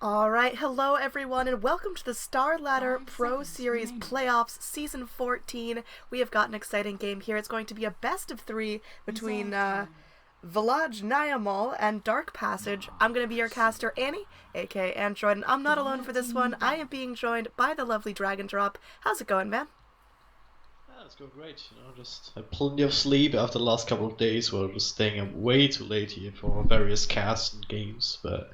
Alright, hello everyone, and welcome to the Star Ladder Pro Series Playoffs Season 14. We have got an exciting game here. It's going to be a best of three between Nayamal and Dark Passage. I'm going to be your caster, Annie, aka Android, and I'm not alone for this one. I am being joined by the lovely Dragon Drop. How's it going, man? It's going great, just had plenty of sleep after the last couple of days where I was staying up way too late here for various casts and games, but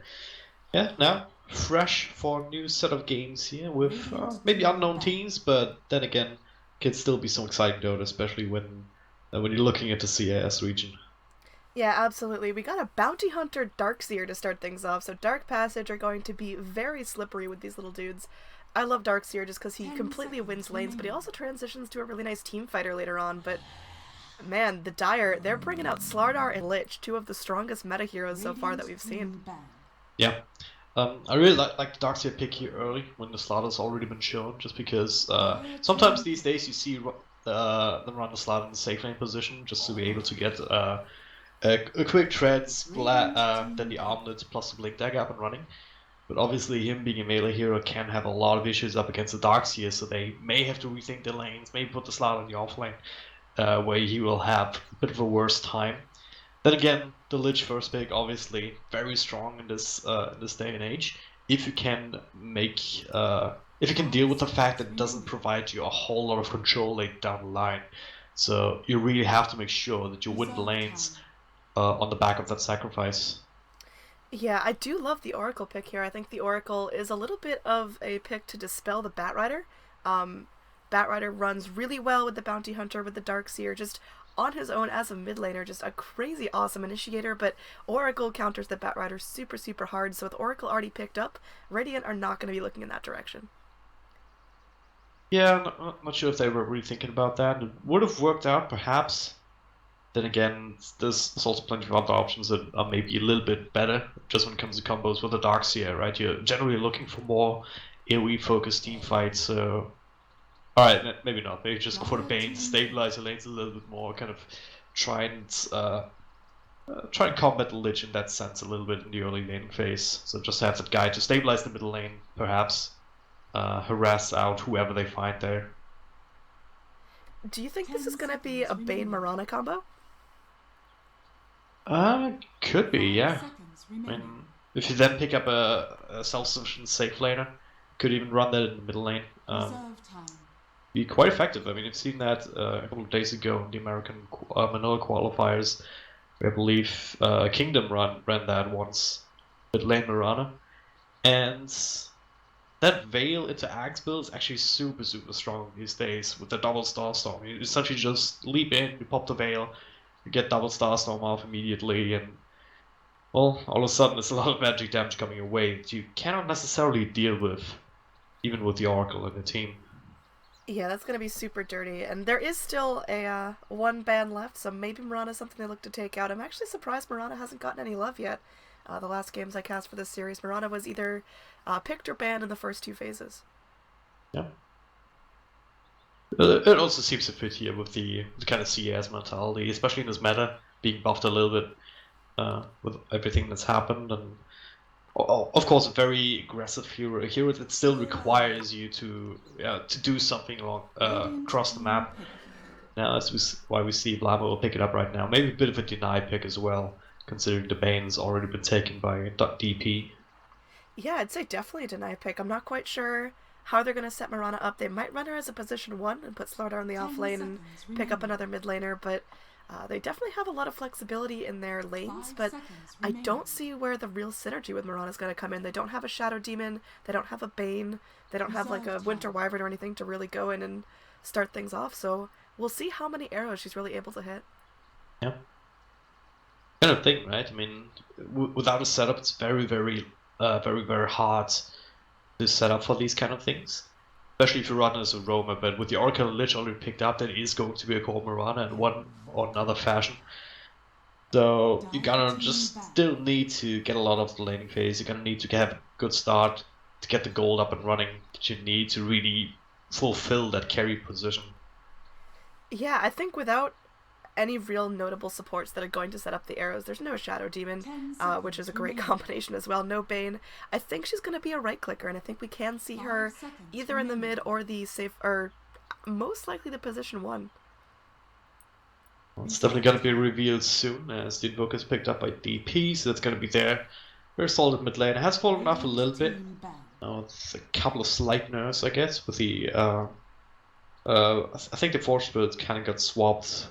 yeah, now fresh for a new set of games here with maybe unknown teams, but then again, can still be some exciting though, especially when you're looking at the CIS region. Yeah, absolutely. We got a Bounty Hunter Darkseer to start things off, so Dark Passage are going to be very slippery with these little dudes. I love Darkseer just because he completely wins lanes, but he also transitions to a really nice team fighter later on, but man, the Dire, they're bringing out Slardar and Lich, two of the strongest meta heroes so far that we've seen. Yeah. I really like the Darkseer pick here early when the Slaughter's already been shown, just because sometimes these days you see them run the Slaughter in the safe lane position just to be able to get a quick treads, then the armlet plus the blink dagger up and running. But obviously him being a melee hero can have a lot of issues up against the Darkseer, so they may have to rethink the lanes, maybe put the Slaughter in the off lane, where he will have a bit of a worse time. Then again, the Lich first pick, obviously very strong in this day and age. If you can deal with the fact that it doesn't provide you a whole lot of control later down the line, so you really have to make sure that you win the lanes on the back of that sacrifice. Yeah, I do love the Oracle pick here. I think the Oracle is a little bit of a pick to dispel the Batrider. Batrider runs really well with the Bounty Hunter, with the Darkseer, just on his own as a mid laner, just a crazy awesome initiator, but Oracle counters the Batrider super, super hard, so with Oracle already picked up, Radiant are not going to be looking in that direction. Yeah, I'm not sure if they were really thinking about that. It would have worked out, perhaps. Then again, there's also plenty of other options that are maybe a little bit better, just when it comes to combos with the Darkseer, right? You're generally looking for more AoE-focused team fights, so... Alright, maybe not. Maybe just go for the Bane, stabilize your lanes a little bit more, kind of try and combat the Lich in that sense a little bit in the early lane phase. So just have that guy to stabilize the middle lane, perhaps. Harass out whoever they find there. Do you think this is going to be a Bane Mirana combo? Could be, yeah. I mean, if you then pick up a self-sufficient safe laner, could even run that in the middle lane. Be quite effective. I mean, you've seen that a couple of days ago in the American Manila qualifiers. I believe Kingdom ran that once with lane Mirana. And that Veil into Axe build is actually super, super strong these days with the double Star Storm. You essentially just leap in, you pop the Veil, you get double Star Storm off immediately, and well, all of a sudden there's a lot of magic damage coming your way that you cannot necessarily deal with, even with the Oracle in the team. Yeah, that's going to be super dirty, and there is still a one ban left, so maybe Mirana's something they look to take out. I'm actually surprised Mirana hasn't gotten any love yet. The last games I cast for this series, Mirana was either picked or banned in the first two phases. Yeah. It also seems to fit here with the kind of CS mentality, especially in this meta, being buffed a little bit with everything that's happened, and of course a very aggressive hero, a hero that still requires you to do something along across the map. Now that's why we see VLAMO will pick it up right now. Maybe a bit of a deny pick as well, considering the Bane's already been taken by DP. Yeah, I'd say definitely a deny pick. I'm not quite sure how they're going to set Mirana up. They might run her as a position 1 and put Slardar on the off lane and pick up another mid laner, but they definitely have a lot of flexibility in their lanes, but I don't see where the real synergy with Mirana is going to come in. They don't have a Shadow Demon, they don't have a Bane, they don't have like a Winter Wyvern or anything to really go in and start things off, so we'll see how many arrows she's really able to hit. Yeah. Kind of thing, right? I mean, without a setup, it's very, very hard to set up for these kind of things. Especially if you run as a roamer, but with the Oracle and Lich already picked up, then it is going to be a core Mirana in one or another fashion. So you're gonna just still need to get a lot of the laning phase. You're gonna need to have a good start to get the gold up and running that you need to really fulfill that carry position. Yeah, I think without any real notable supports that are going to set up the arrows. There's no Shadow Demon, which is a great combination as well. No Bane. I think she's going to be a right clicker, and I think we can see her either in the mid or the safe, or most likely the position 1. Well, it's definitely going to be revealed soon, as the Invoker is picked up by DP, so that's going to be there. Very solid mid lane. It has fallen off a little bit. Now it's a couple of slight nerfs, I guess, with the I think the Force Spirit kind of got swapped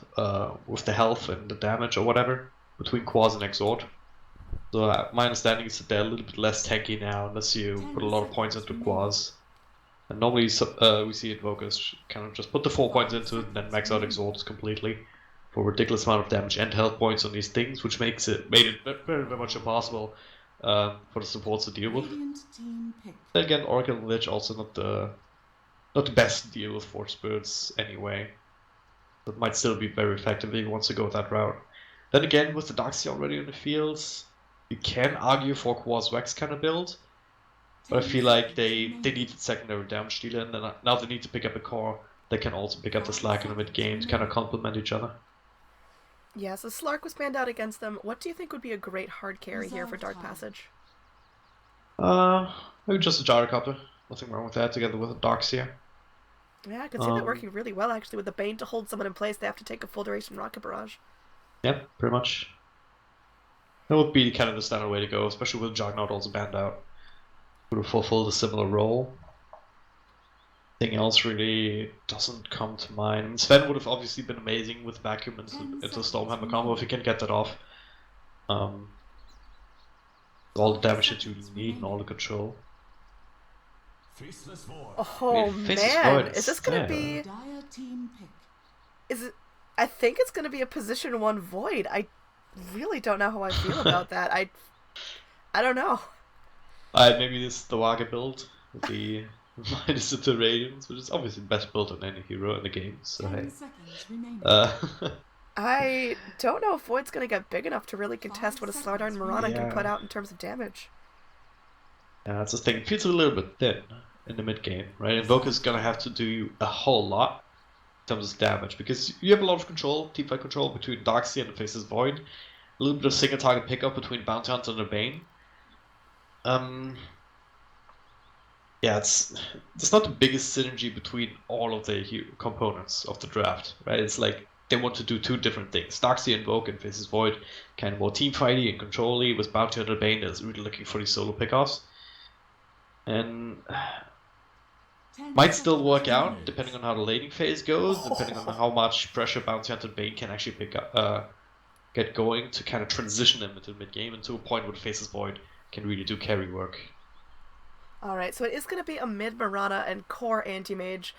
with the health and the damage or whatever between Quas and Exhort. So my understanding is that they're a little bit less tanky now, unless you put a lot of points into Quas. And normally we see Invokers kind of just put the 4 points into it and then max out Exhorts completely for a ridiculous amount of damage and health points on these things, which made it very, very much impossible for the supports to deal with. Then again, Oracle and Lich also not the best deal with Force Spirits anyway. That might still be very effective if he wants to go that route. Then again, with the Darkseer already in the fields, you can argue for Quas Wax kind of build. But I feel like they needed secondary damage dealer, and then now they need to pick up a core that can also pick up the Slack in the mid game to kind of complement each other. Yeah, so Slark was banned out against them. What do you think would be a great hard carry here for Dark Passage? Maybe just a Gyrocopter. Nothing wrong with that, together with a Darkseer. Yeah, I can see that working really well, actually. With the Bane to hold someone in place, they have to take a full duration Rocket Barrage. Yeah, pretty much. That would be kind of the standard way to go, especially with Juggernaut also banned out. Would have fulfilled a similar role. Anything else really doesn't come to mind. Sven would have obviously been amazing with Vacuum into Stormhammer combo if you can get that off. All the damage that you need and all the control. Oh man, is this gonna be? Is it? I think it's gonna be a position 1 Void. I really don't know how I feel about that. I don't know. Maybe this is the Waga build with the minus the Radiance, which is obviously the best build on any hero in the game. So hey. I don't know if Void's gonna get big enough to really contest what a Slardar and Mirana can put out in terms of damage. Yeah, that's the thing. It feels a little bit thin in the mid game, right? Invoker's gonna have to do a whole lot in terms of damage because you have a lot of control, teamfight control between Darkseer and Faceless Void, a little bit of single target pickup between Bounty Hunter and the Bane. Yeah, it's not the biggest synergy between all of the components of the draft, right? It's like they want to do 2 different things. Darkseer Invoke and Faceless Void, kind of more teamfighty and control-y, with Bounty Hunter Bane that's really looking for these solo pickoffs. And might still work out depending on how the laning phase goes, depending on how much pressure Bounty Hunter Bane can actually pick up, get going to kind of transition them into the mid game and to a point where the Faceless Void can really do carry work. Alright, so it is going to be a mid Mirana and core anti-mage.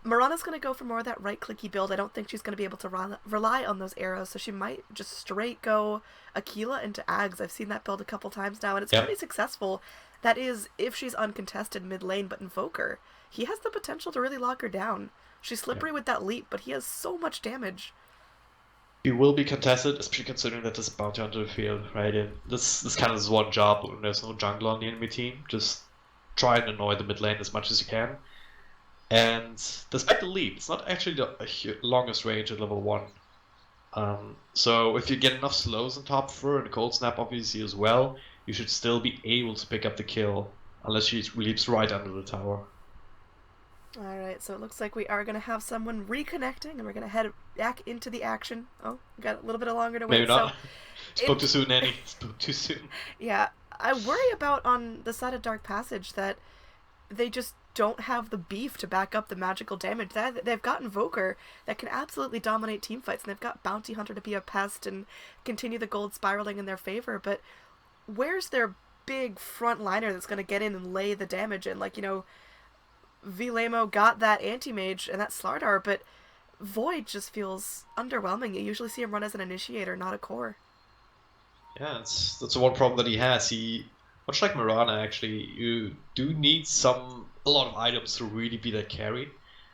Mirana's going to go for more of that right-clicky build. I don't think she's going to be able to rely on those arrows, so she might just straight go Aquila into Ags. I've seen that build a couple times now, and it's pretty successful. That is, if she's uncontested mid lane, but Invoker, he has the potential to really lock her down. She's slippery with that leap, but he has so much damage. He will be contested, especially considering that there's a Bounty Hunter field, right? And this kind of is one job when there's no jungler on the enemy team. Just try and annoy the mid lane as much as you can. And despite the leap, it's not actually the longest range at level 1. So if you get enough slows on top of her and a cold snap obviously as well, you should still be able to pick up the kill, unless she leaps right under the tower. Alright, so it looks like we are going to have someone reconnecting, and we're going to head back into the action. Oh, we got a little bit longer to wait. Maybe not. Spoke too soon, Annie. Spoke too soon. Yeah, I worry about on the side of Dark Passage that they just don't have the beef to back up the magical damage. They've got Invoker that can absolutely dominate teamfights, and they've got Bounty Hunter to be a pest and continue the gold spiraling in their favor, but where's their big front liner that's going to get in and lay the damage in? Like, you know, VLAMO got that anti-mage and that Slardar, but Void just feels underwhelming. You usually see him run as an initiator, not a core. Yeah, that's the one problem that he has. He, much like Mirana actually, you do need a lot of items to really be that carry.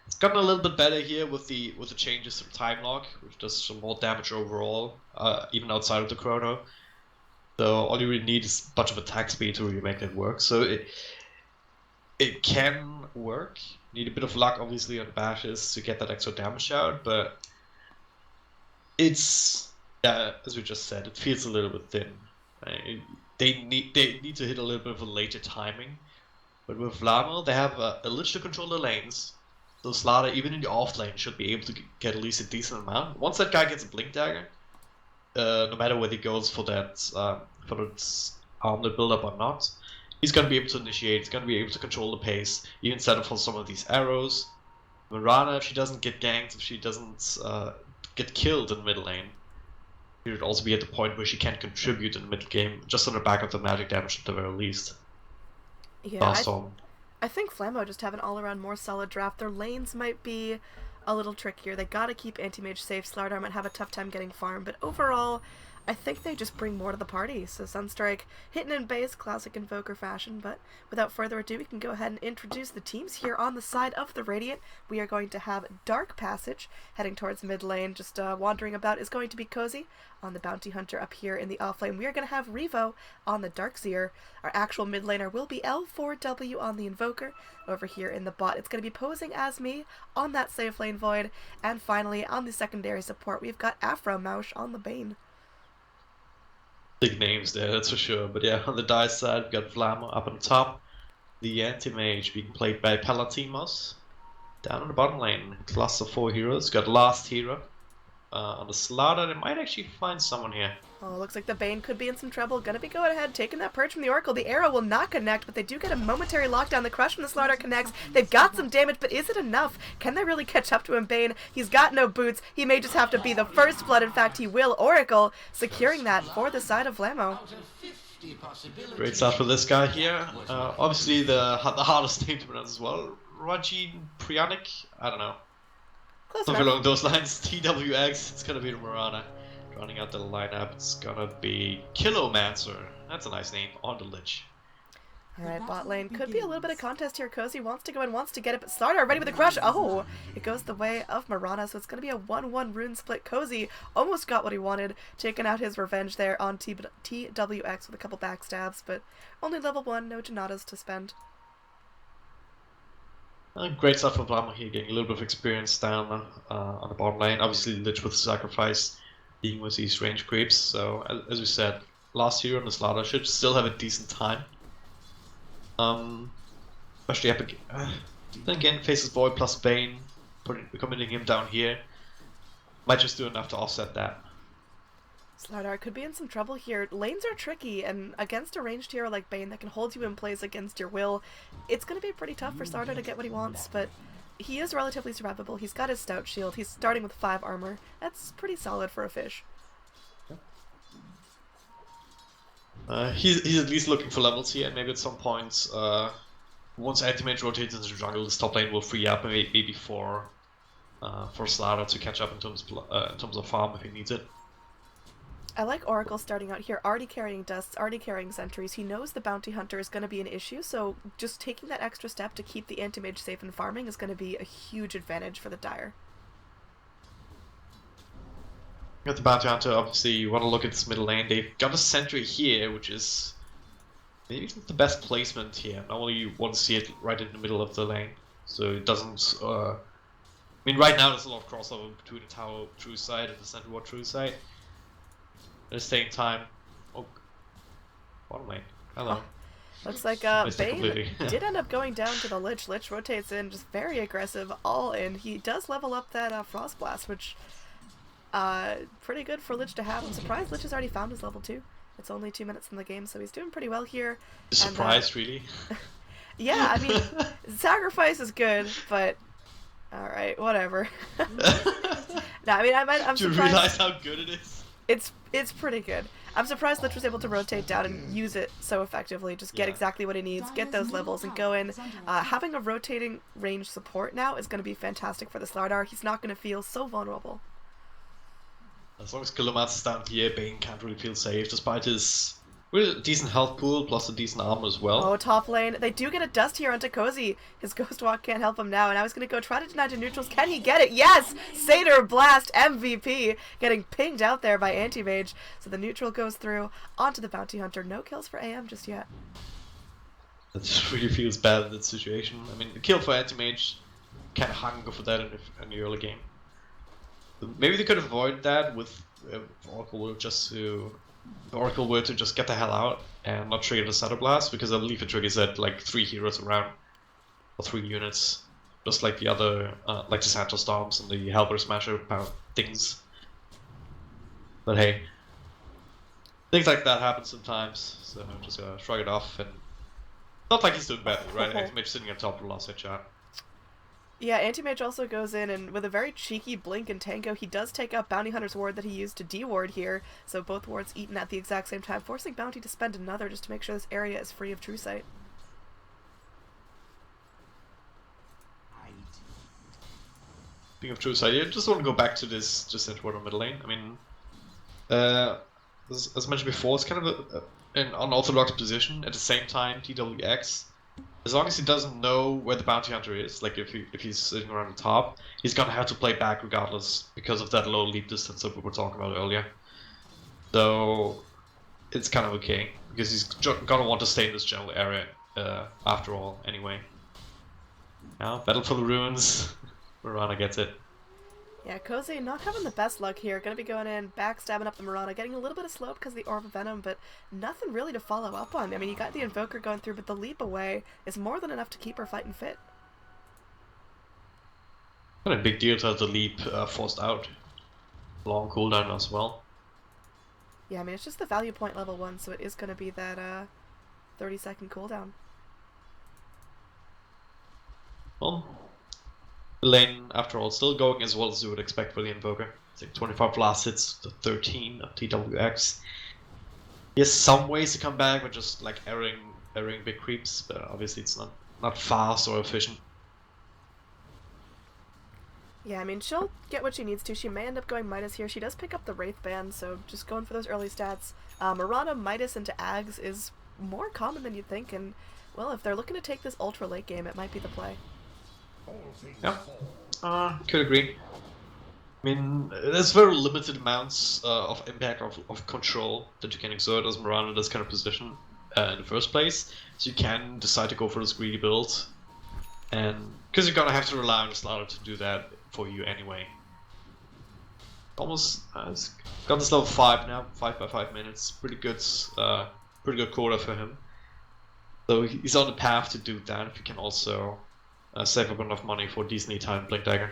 It's gotten a little bit better here with the changes from Time Lock, which does some more damage overall, even outside of the chrono. So all you really need is a bunch of attack speed to really make that work. So it can work. Need a bit of luck obviously on bashes to get that extra damage out, but It's, yeah, as we just said, it feels a little bit thin. They need to hit a little bit of a later timing. But with VLAMO, they have a lich to control the lanes. So Slaughter, even in the off lane, should be able to get at least a decent amount. Once that guy gets a Blink Dagger, no matter whether he goes for that armlet build up or not, he's gonna be able to initiate. He's gonna be able to control the pace, even set up for some of these arrows. Mirana, if she doesn't get ganked, if she doesn't get killed in the middle lane, she should also be at the point where she can contribute in the middle game, just on the back of the magic damage at the very least. Yeah, I think VLAMO just have an all-around more solid draft. Their lanes might be a little trickier. They gotta keep anti-mage safe. Slardar might have a tough time getting farm, but overall, I think they just bring more to the party. So Sunstrike hitting in base, classic Invoker fashion, but without further ado, we can go ahead and introduce the teams here on the side of the Radiant. We are going to have Dark Passage heading towards mid lane, just wandering about is going to be Cozy on the Bounty Hunter up here in the off lane. We are going to have Revo on the Darkseer. Our actual mid laner will be L4W on the Invoker. Over here in the bot, it's going to be posing as me on that safe lane Void. And finally, on the secondary support, we've got Afro Mausch on the Bane. Big names there, that's for sure. But yeah, on the DICE side, we've got VLAMO up on top. The anti-mage being played by Palatimos. Down in the bottom lane, class of 4 heroes. Got Last Hero. On the Slaughter, they might actually find someone here. Oh, looks like the Bane could be in some trouble. Gonna be going ahead, taking that perch from the Oracle. The arrow will not connect, but they do get a momentary lockdown. The crush from the Slaughter connects. They've got some damage, but is it enough? Can they really catch up to him, Bane? He's got no boots. He may just have to be the first blood. In fact, he will. Oracle securing that for the side of VLAMO. Great start for this guy here. Obviously the hardest name to pronounce as well. Rajin Prianic? I don't know. Something along those lines. TWX, it's gonna be the Mirana. Rounding out the lineup, it's gonna be Kilomancer. That's a nice name, on the Lich. Alright, bot lane. Could be a little bit of contest here. Cozy wants to go in, wants to get it, but Slardar already with the crush. Oh, it goes the way of Mirana, so it's gonna be a 1-1 rune split. Cozy almost got what he wanted, taking out his revenge there on TWX with a couple backstabs, but only level 1, no Janatas to spend. Great stuff for VLAMO here, getting a little bit of experience down on the bottom lane. Obviously, Lich with Sacrifice, dealing with these range creeps. So, as we said, Last Hero on the Slaughter should still have a decent time. Especially up then again, faces Void plus Bane, committing him down here. Might just do enough to offset that. Slardar could be in some trouble here. Lanes are tricky, and against a ranged hero like Bane that can hold you in place against your will, it's going to be pretty tough for Slardar to get what he wants, but he is relatively survivable. He's got his stout shield. He's starting with 5 armor. That's pretty solid for a fish. He's at least looking for levels here, and maybe at some point, once anti-mage rotates into the jungle, this top lane will free up maybe for Slaughter to catch up in terms of farm if he needs it. I like Oracle starting out here, already carrying dusts, already carrying sentries. He knows the Bounty Hunter is going to be an issue, so just taking that extra step to keep the anti-mage safe in farming is going to be a huge advantage for the Dire. Got the Bounty Hunter, obviously you want to look at this middle lane. They've got a sentry here, which is maybe not the best placement here. Normally you want to see it right in the middle of the lane, so it doesn't... I mean, right now there's a lot of crossover between the tower true side and the center ward true side. At the same time, bottom lane. Hello. Looks like Bane did end up going down to the Lich. Lich rotates in, just very aggressive, all in. He does level up that Frost Blast, which pretty good for Lich to have. I'm surprised Lich has already found his level 2. It's only 2 minutes in the game, so he's doing pretty well here. Surprised, really? Yeah, I mean, Sacrifice is good, but alright, whatever. No, I mean, I'm surprised. Do you realize how good it is? It's pretty good. I'm surprised Lich was able to rotate down and use it so effectively. Just get exactly what he needs, get those levels, and go in. Having a rotating range support now is going to be fantastic for the Slardar. He's not going to feel so vulnerable. As long as Kilomancer's down here, Bane can't really feel safe, despite his really decent health pool, plus a decent armor as well. Oh, top lane. They do get a dust here onto Cozy. His Ghost Walk can't help him now, and I was going to go try to deny to neutrals. Can he get it? Yes! Satyr Blast MVP getting pinged out there by Anti-Mage. So the neutral goes through onto the Bounty Hunter. No kills for AM just yet. That just really feels bad in that situation. I mean, the kill for Anti-Mage, kind of hunger for that in the early game. Maybe they could avoid that with Oracle were just to Oracle were to just get the hell out and not trigger the Shadow Blast, because I believe it triggers at like 3 heroes around, or 3 units, just like the other, like the Santa Storms and the Hellbear Smasher things. But hey, things like that happen sometimes, so I'm just gonna shrug it off. And not like he's doing badly, right? Anti-Mage sitting on top of the last headshot. Yeah, Anti-Mage also goes in, and with a very cheeky blink and tango, he does take out Bounty Hunter's ward that he used to de-ward here, so both wards eaten at the exact same time, forcing Bounty to spend another just to make sure this area is free of True Sight. Speaking of True Sight, I just want to go back to this just into the middle lane. I mean, as mentioned before, it's kind of an unorthodox position. At the same time, TWX, as long as he doesn't know where the Bounty Hunter is, like if he's sitting around the top, he's gonna have to play back regardless because of that low lead distance that we were talking about earlier. So it's kind of okay, because he's gonna want to stay in this general area after all, anyway. Now, Battle for the Ruins, Mirana gets it. Yeah, Cozy not having the best luck here. Gonna be going in, backstabbing up the Mirana, getting a little bit of slow because of the Orb of Venom, but nothing really to follow up on. I mean, you got the Invoker going through, but the leap away is more than enough to keep her fighting fit. Kind of big deal to have the leap forced out. Long cooldown as well. Yeah, I mean, it's just the value point level 1, so it is gonna be that 30-second cooldown. Well, the lane, after all, still going as well as you would expect for the Invoker. It's like 25 last hits to 13 of TWX. He has some ways to come back with just like airing big creeps, but obviously it's not fast or efficient. Yeah, I mean, she'll get what she needs to. She may end up going Midas here. She does pick up the Wraith Band, so just going for those early stats. Mirana, Midas into Ags is more common than you'd think, and, well, if they're looking to take this ultra late game, it might be the play. Yeah, could agree. I mean, there's very limited amounts of impact of control that you can exert as Mirana in this kind of position in the first place. So you can decide to go for this greedy build, and because you're gonna have to rely on the Slaughter to do that for you anyway. Almost got this level 5 now, 5 by 5 minutes. Pretty good quota for him. So he's on the path to do that. If you can also save up enough money for decently timed Blink Dagger.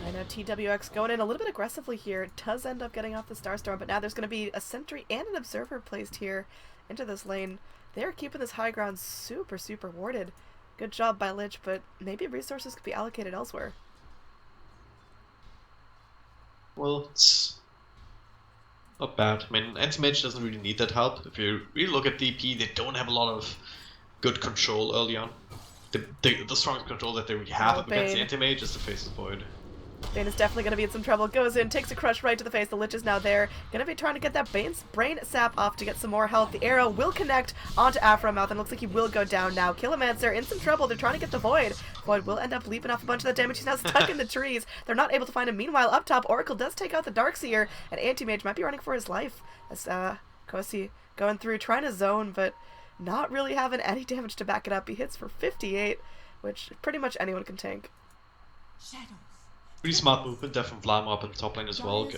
I know TWX going in a little bit aggressively here. It does end up getting off the Starstorm, but now there's going to be a Sentry and an Observer placed here into this lane. They're keeping this high ground super, super warded. Good job by Lich, but maybe resources could be allocated elsewhere. Well, it's not bad. I mean, Anti-Mage doesn't really need that help. If you really look at DP, they don't have a lot of good control early on. The strongest control that they really have against the Anti-Mage is the Faceless Void. Bane is definitely going to be in some trouble. Goes in, takes a crush right to the face. The Lich is now there. Going to be trying to get that brain sap off to get some more health. The arrow will connect onto Afromouth, and looks like he will go down now. Killimancer in some trouble. They're trying to get the Void. Void will end up leaping off a bunch of that damage. He's now stuck in the trees. They're not able to find him. Meanwhile, up top, Oracle does take out the Darkseer, and Anti-Mage might be running for his life. As Kosi going through, trying to zone, but not really having any damage to back it up. He hits for 58, which pretty much anyone can tank. Pretty smart movement there from VLAMO up in the top lane as well,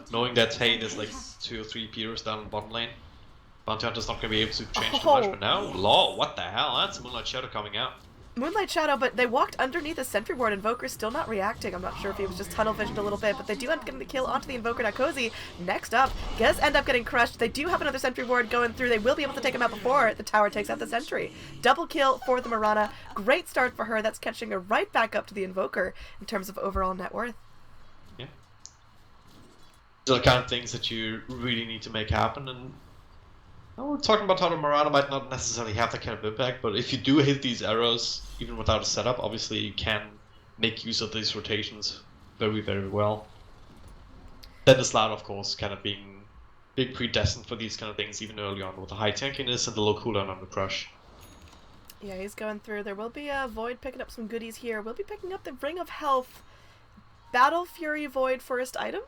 knowing that, hey, there's like 2 or 3 Peters down in the bottom lane. Bounty Hunter's not going to be able to change too much, but now, lol, what the hell? That's Moonlight Shadow coming out. Moonlight Shadow, but they walked underneath a Sentry Ward. Invoker's still not reacting. I'm not sure if he was just tunnel visioned a little bit, but they do end up getting the kill onto the Invoker. Now Cozy, next up, does end up getting crushed. They do have another Sentry Ward going through. They will be able to take him out before the tower takes out the Sentry. Double kill for the Mirana. Great start for her. That's catching her right back up to the Invoker in terms of overall net worth. Yeah. These are the kind of things that you really need to make happen, and we're talking about how the Mirana might not necessarily have that kind of impact, but if you do hit these arrows, even without a setup, obviously you can make use of these rotations very, very well. Then the Slaughter, of course, kind of being predestined for these kind of things even early on, with the high tankiness and the low cooldown on the Crush. Yeah, he's going through. There will be a Void picking up some goodies here. We'll be picking up the Ring of Health. Battle Fury Void first item?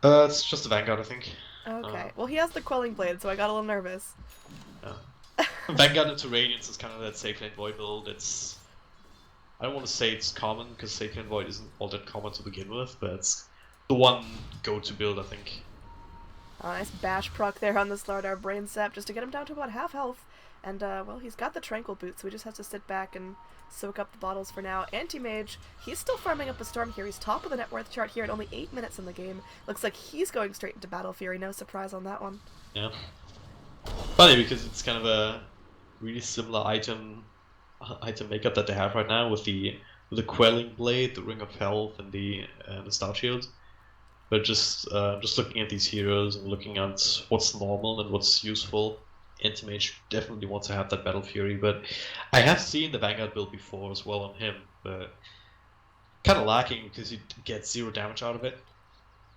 It's just a Vanguard, I think. Okay. Well, he has the Quelling Blade, so I got a little nervous. Vanguard into Radiance is kind of that safe lane Void build. It's I don't want to say it's common, because Sapien Void isn't all that common to begin with, but it's the one go-to build, I think. Oh, nice bash proc there on the Slardar Brain Sap just to get him down to about half health. And, well, he's got the Tranquil Boot, so he just has to sit back and soak up the bottles for now. Anti-Mage, he's still farming up a Storm here. He's top of the net worth chart here at only 8 minutes in the game. Looks like he's going straight into Battle Fury. No surprise on that one. Yeah. Funny, because it's kind of a really similar item makeup that they have right now with the Quelling Blade, the Ring of Health, and the Stout Shield. But just looking at these heroes and looking at what's normal and what's useful, Anti-Mage definitely wants to have that Battle Fury. But I have seen the Vanguard build before as well on him, but kind of lacking because you get 0 damage out of it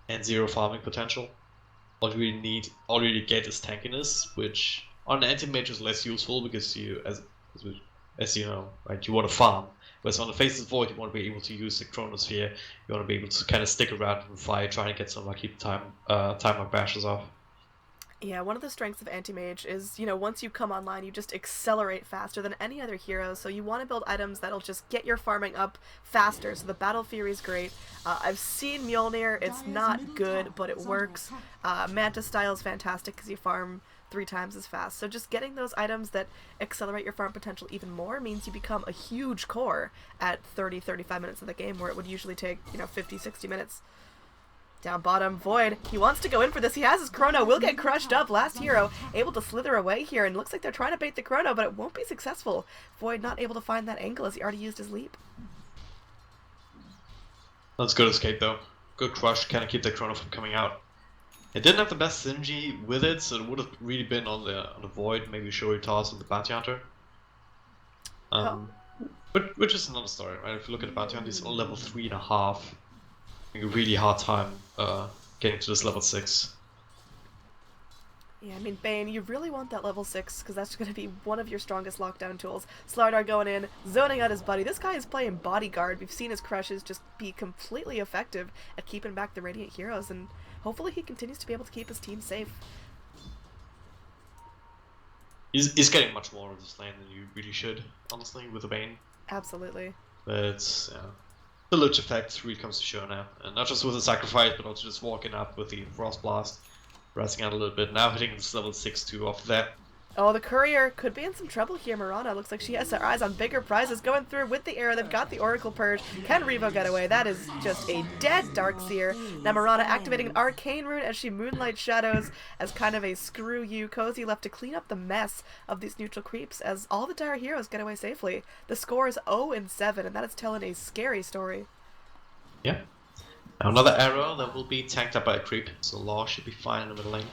and 0 farming potential. All you really get is tankiness, which on Anti-Mage is less useful because you, as you know, right, you want to farm. Whereas on the Faceless Void, you want to be able to use the Chronosphere. You want to be able to kind of stick around and fight, trying to get some lucky time bashes off. Yeah, one of the strengths of Anti-Mage is, once you come online, you just accelerate faster than any other hero, so you want to build items that'll just get your farming up faster, so the Battle Fury is great. I've seen Mjolnir, it's not good, but it works. Manta Style is fantastic because you farm 3 times as fast, so just getting those items that accelerate your farm potential even more means you become a huge core at 30-35 minutes of the game, where it would usually take, 50-60 minutes. Down bottom, Void. He wants to go in for this. He has his Chrono. Will get crushed up. Last hero able to slither away here, and looks like they're trying to bait the Chrono, but it won't be successful. Void not able to find that angle as he already used his leap. That's good escape though. Good crush, kind of keep the Chrono from coming out. It didn't have the best synergy with it, so it would have really been on the Void, maybe Shoei Toss and the Bounty Hunter. But which is another story, right? If you look at the Bounty Hunter, he's on level 3.5. A really hard time getting to this level 6. Yeah, I mean, Bane, you really want that level 6, because that's going to be one of your strongest lockdown tools. Slardar going in, zoning out his buddy. This guy is playing bodyguard. We've seen his crushes just be completely effective at keeping back the Radiant heroes, and hopefully he continues to be able to keep his team safe. He's getting much more of this lane than you really should, honestly, with the Bane. Absolutely. But, yeah. The Lich effect really comes to show now, and not just with the sacrifice, but also just walking up with the Frost Blast, resting out a little bit, now hitting this level 6 too off that. Oh, the courier could be in some trouble here. Mirana looks like she has her eyes on bigger prizes, going through with the arrow. They've got the Oracle Purge. Can Revo get away? That is just a dead Darkseer. Now Mirana activating an Arcane Rune as she Moonlight Shadows as kind of a screw you. Cozy left to clean up the mess of these neutral creeps as all the Dire heroes get away safely. The score is 0-7, and that is telling a scary story. Yeah. Now another arrow that will be tanked up by a creep, so Law should be fine in the middle lane.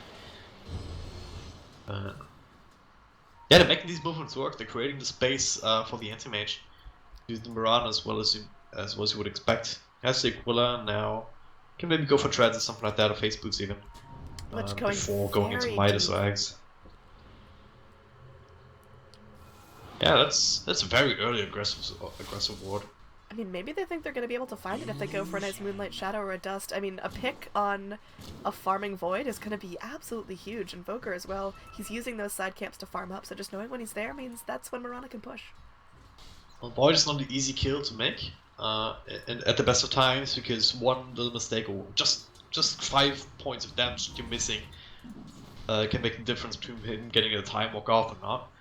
Yeah, they're making these movements work. They're creating the space for the Anti-Mage. Using Mirana as well as you would expect. Has the Aquila now. Can maybe go for treads or something like that, or face boots even. Before going into Midas or Eggs. Yeah, that's a very early aggressive ward. I mean, maybe they think they're going to be able to find it if they go for a nice Moonlight Shadow or a Dust. I mean, a pick on a farming Void is going to be absolutely huge. And Voker as well, he's using those side camps to farm up, so just knowing when he's there means that's when Mirana can push. Well, Void is not an easy kill to make, and at the best of times, because one little mistake or just 5 points of damage you're missing can make the difference between him getting a time walk off or not.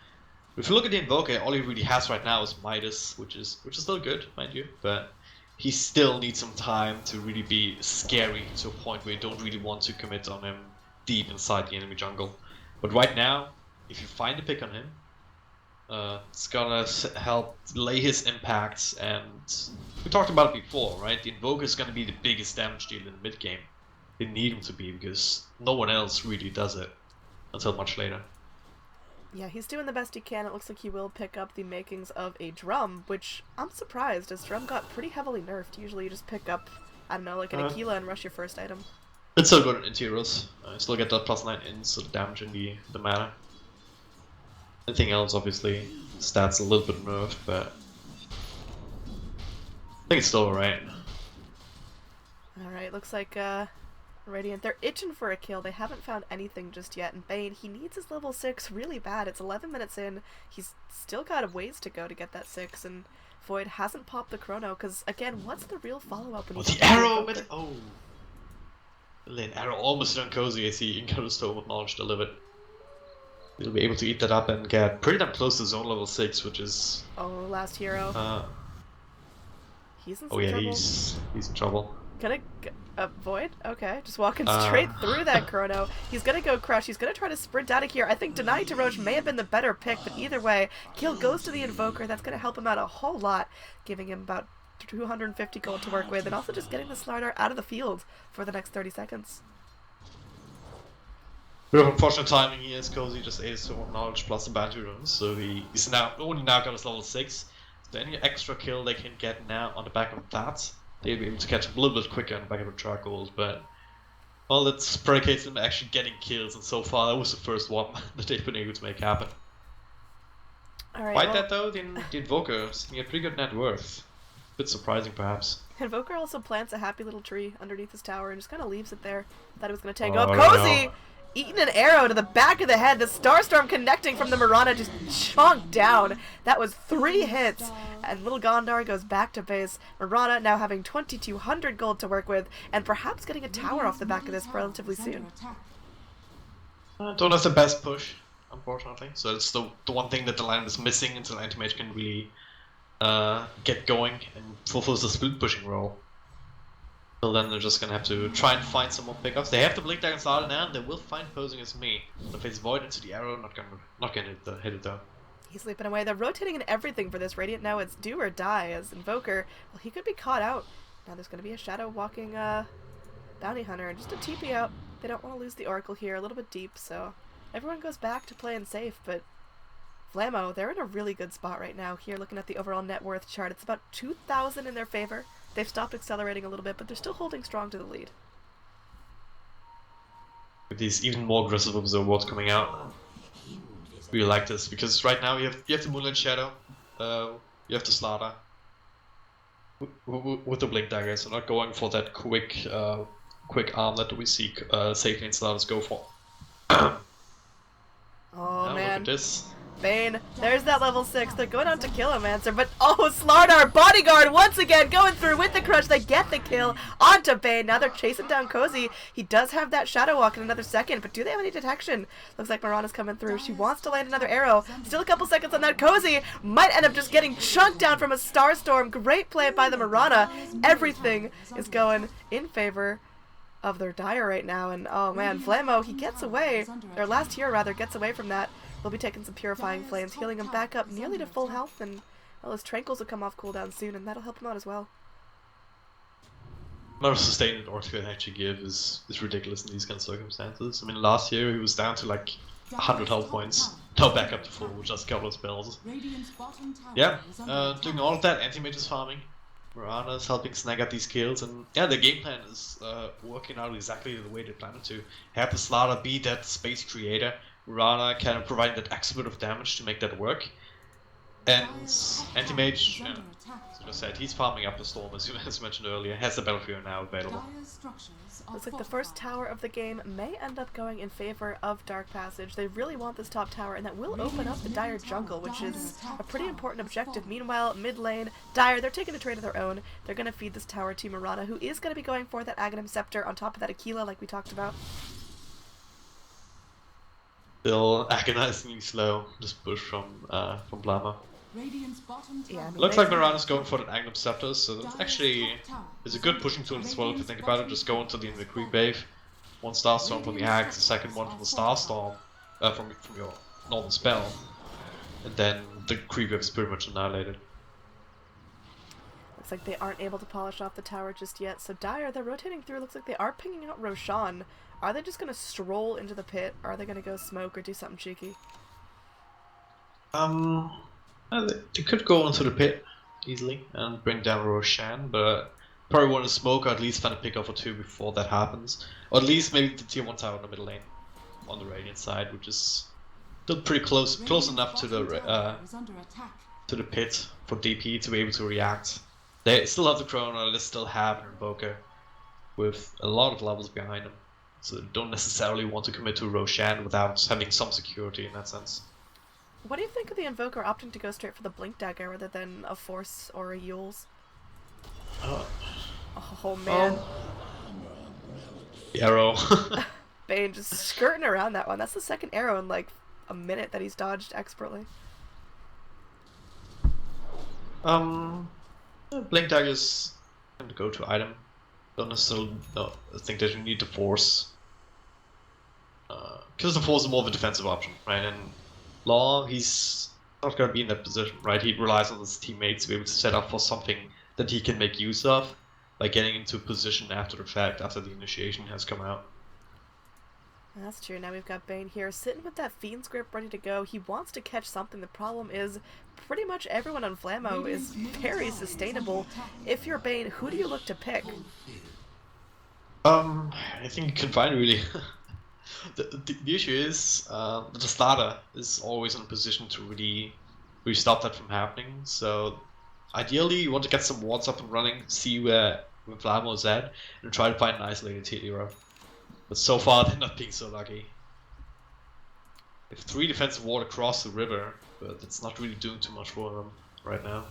If you look at the Invoker, all he really has right now is Midas, which is still good, mind you, but he still needs some time to really be scary to a point where you don't really want to commit on him deep inside the enemy jungle. But right now, if you find a pick on him, it's gonna help delay his impacts, and we talked about it before, right? The Invoker is gonna be the biggest damage dealer in the mid game. They need him to be because no one else really does it until much later. Yeah, he's doing the best he can. It looks like he will pick up the makings of a Drum, which I'm surprised, as Drum got pretty heavily nerfed. Usually you just pick up, I don't know, like an Aquila and rush your first item. It's still good in Interiors. Still get that +9 ins, so the damage in the mana. Anything else, obviously, stats a little bit nerfed, but I think it's still alright. Alright, looks like Radiant, they're itching for a kill. They haven't found anything just yet. And Bane, he needs his level 6 really bad. It's 11 minutes in. He's still got a ways to go to get that 6. And Void hasn't popped the chrono. Because, again, what's the real follow-up? Oh, the arrow! Oh! The arrow almost on Cozy as he encounters Tome of Knowledge delivered. He'll be able to eat that up and get pretty damn close to zone level 6, which is... Oh, last hero. He's in some yeah, trouble. he's in trouble. Gonna Void? Okay, just walking straight through that chrono. He's gonna go crush. He's gonna try to sprint out of here. I think Deny to Roche may have been the better pick, but either way, kill goes to the Invoker. That's gonna help him out a whole lot, giving him about 250 gold to work with, and also just getting the Slardar out of the field for the next 30 seconds. Bit of unfortunate timing here as Cozy just ate so much knowledge plus the bounty runes, so he's only now got his level 6. So any extra kill they can get now on the back of that, they'll be able to catch up a little bit quicker on the back of the track goals, but well, that's predicates them actually getting kills, and so far that was the first one that they've been able to make happen. Despite that though, the Invoker sitting at pretty good net worth. Bit surprising perhaps. Invoker also plants a happy little tree underneath his tower and just kind of leaves it there. Thought it was going to tank up. Cozy! No. Eating an arrow to the back of the head. The Starstorm connecting from the Mirana just chunked down. That was 3 hits. And little Gondar goes back to base. Mirana now having 2,200 gold to work with, and perhaps getting a tower off the back of this relatively soon. Don't have the best push, unfortunately. So it's the one thing that the line is missing until Anti-Mage can really get going and fulfills the split pushing role. Till then they're just gonna have to try and find some more pickups. They have the Blink Dagger started now, and they will find posing as me. The face Void into the arrow, not gonna hit it though. He's sleeping away. They're rotating in everything for this Radiant now. It's do or die as Invoker. Well, he could be caught out. Now there's gonna be a shadow walking bounty hunter and just a TP out. They don't want to lose the Oracle here, a little bit deep, so everyone goes back to playing safe, but VLAMO, they're in a really good spot right now. Here, looking at the overall net worth chart, it's about 2,000 in their favor. They've stopped accelerating a little bit, but they're still holding strong to the lead. With these even more aggressive observer wards coming out, really like this because right now you have the Moonlight Shadow, you have the Slardar with the Blink Dagger, so not going for that quick armlet that we see safely in Slardars go for. Oh now man. Look at this. Bane, there's that level 6. They're going on to kill him, Answer, but oh, Slardar, Bodyguard, once again going through with the crush. They get the kill onto Bane. Now they're chasing down Cozy. He does have that Shadow Walk in another second, but do they have any detection? Looks like Mirana's coming through. She wants to land another arrow. Still a couple seconds on that. Cozy might end up just getting chunked down from a Starstorm. Great play by the Mirana. Everything is going in favor of their Dire right now, and oh man, VLAMO, he gets away, or last hero rather, gets away from that. We'll be taking some Purifying Flames, healing him back up nearly to full health, and well, his Tranquils will come off cooldown soon, and that'll help him out as well. The amount of sustain that Orc can actually give is ridiculous in these kind of circumstances. I mean, last year he was down to like 100 health points, now back up to full with just a couple of spells. Yeah, doing all of that, Anti-Mage is farming. Mirana is helping snag up these kills, and yeah, the game plan is working out exactly the way they planned it to. Have the Slardar be that space creator, Mirana kind of providing that extra bit of damage to make that work. And Anti-Mage, yeah, as I said, he's farming up the Storm, as you mentioned earlier, has the Battlefield now available. Looks like the first tower of the game may end up going in favor of Dark Passage. They really want this top tower, and that will open up the Dire jungle, which is a pretty important objective. Meanwhile, mid lane, Dire, they're taking a trade of their own. They're going to feed this tower to Mirana, who is going to be going for that Aghanim Scepter on top of that Aquila, like we talked about. Still agonizingly slow, this push from VLAMO. Yeah, Looks like Mirana's going for the Aghanim Scepter, so that's actually is a good pushing tool as well if you think about it. Just go into the creep wave, one Starstorm from the Ag, the second one from the Starstorm, from your normal spell, and then the creep wave is pretty much annihilated. Looks like they aren't able to polish off the tower just yet, so Dire, they're rotating through. Looks like they are pinging out Roshan. Are they just going to stroll into the pit? Or are they going to go smoke or do something cheeky? They could go into the pit easily and bring down Roshan, but probably want to smoke or at least find a pick off or two before that happens. Or at least maybe the tier 1 tower in the middle lane on the Radiant side, which is still pretty close enough to the pit for DP to be able to react. They still have the Chrono, they still have an Invoker. with a lot of levels behind him. So don't necessarily want to commit to Roshan without having some security in that sense. What do you think of the Invoker opting to go straight for the Blink Dagger rather than a Force or a Yule's? Oh man. The arrow. Bane just skirting around that one. That's the second arrow in like a minute that he's dodged expertly. Blink Dagger's the go-to item. Don't necessarily think that you need the Force. Because the Force is more of a defensive option, right? And Law, he's not going to be in that position, right? He relies on his teammates to be able to set up for something that he can make use of by getting into position after the fact, after the initiation has come out. That's true. Now we've got Bane here sitting with that Fiend's Grip ready to go. He wants to catch something. The problem is pretty much everyone on VLAMO is very sustainable. If you're Bane, who do you look to pick? I think you can find really... the issue is that the starter is always in a position to really stop that from happening. So ideally you want to get some wards up and running, see where VLAMO is at, and try to find an isolated hero. But so far they're not being so lucky. They have 3 defensive ward across the river, but it's not really doing too much for them right now.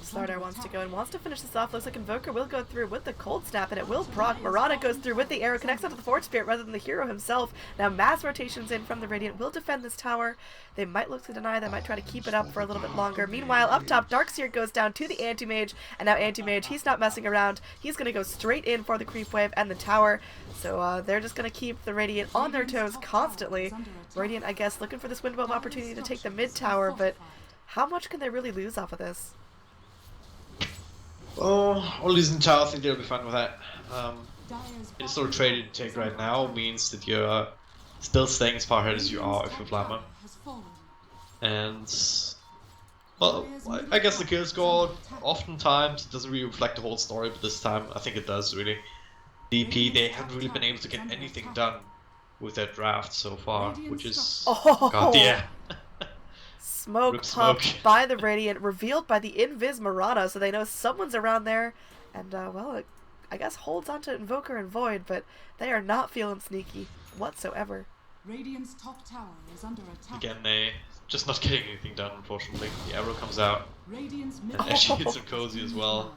Slardar wants to go and wants to finish this off. Looks like Invoker will go through with the Cold Snap, and it will proc. Mirana goes through with the arrow, connects onto the Forge Spirit rather than the hero himself. Now mass rotations in from the Radiant will defend this tower. They might look to deny, they might try to keep it up for a little bit longer. Meanwhile, up top, Darkseer goes down to the Anti-Mage, and now Anti-Mage, he's not messing around. He's going to go straight in for the creep wave and the tower. So they're just going to keep the Radiant on their toes constantly. Radiant, I guess, looking for this window of opportunity to take the mid tower, but how much can they really lose off of this? Oh, or losing tower, I think they'll be fine with that. The sort of trade you take right now means that you're still staying as far ahead as you are if you're VLAMO. And, well, I guess the kill score, oftentimes, it doesn't really reflect the whole story, but this time I think it does, really. DP, they haven't really been able to get anything done with their draft so far, which is... Oh, God, yeah. Smoke pumped by the Radiant, revealed by the Invis Mirana, so they know someone's around there. And, well, it, I guess holds onto Invoker and Void, but they are not feeling sneaky whatsoever. Radiant's top tower is under attack. Again, they just not getting anything done, unfortunately. The arrow comes out, and actually hits him Cozy as well.